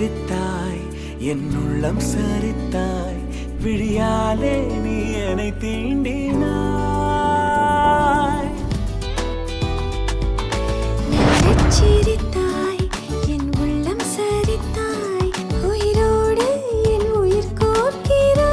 சிரித்தாய் என் உள்ளம் சரித்தாய் விழியாலே நீ என்னை தீண்டினாய் சிரித்தாய் என் உள்ளம் சரித்தாய் உயிரோடு என் உயிர் கோர்க்கிறாய்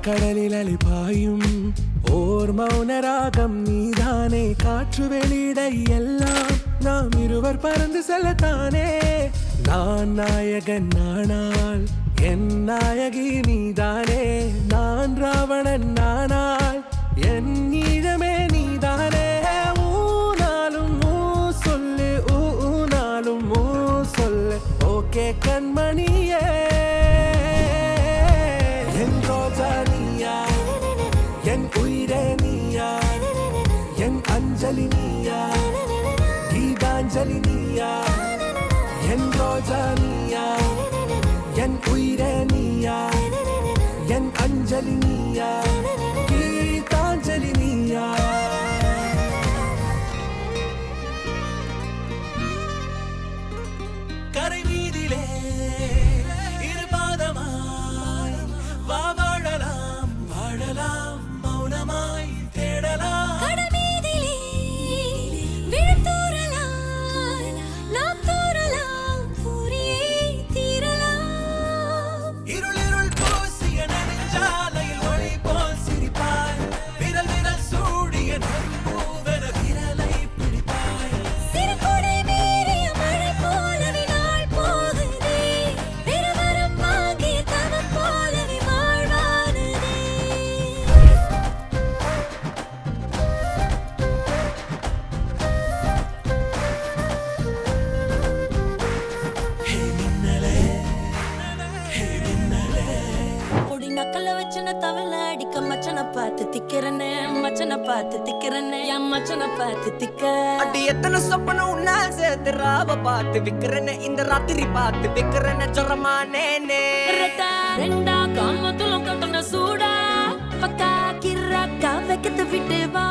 கடலில் அலிபாயும் ஓர் மௌன ராகம் நீதானே காற்று வெளியிட எல்லாம் நாம் இருவர் பறந்து செல்லத்தானே நான் நாயகன் நானால் என் நாயகி நீதானே நான் ராவணன் நானால் என் ஈழமே நீதானே ஊனாலும் ஊ சொல்லு ஊனாலும் ஊ சொல்லு ஓகே கண்மணியே என் ரோஜா நீயா என் உயிரே நீயா என் அஞ்சலி நீயா கீதாஞ்சலி நீயா என் ரோஜா நீயா என் உயிரே நீயா என் அஞ்சலி நீயா கீதாஞ்சலி நீயா கரை வீதிலே இருபாதமாய் வா வாழலாம் வாழலாம் மௌனமாய் தேடலாம் கடமீதிலே விழுத்தூறலாம் நாம் தூறலாம் பூரியே தீரலாம் இருளிருள் பூசிய நெடுஞ்சாலையில் ஒளி போல் சிரிப்பாய் விரல் விரல் சூடிய நம்பூவென விரலை பிடிப்பாய் சிறுகுடை மீறிய மழை போலவே நாள் போகுதே பெருவரம் வாங்கிய தவம் போலவே வாழ்வானதே ஹே மின்னலே ஹே மின்னலே பொடி நக்கல வச்சன தவள அடிக்க மச்சனை பார்த்து திக்கிறனே மச்சனை பார்த்து திக்கிறனே என் மச்சனை பார்த்து திக்க அடி எத்தனை சொப்பனம் உன்னால் சேர்த்து ராவ பார்த்து விக்கிறேன்னு இந்த ராத்திரி பார்த்து விக்கிறேன்னு ஜொரமானேனே ரெண்டா காமத்துலம் கட்டண சூடா பக்கா கிராக்கா வைக்கத்து விட்டு வா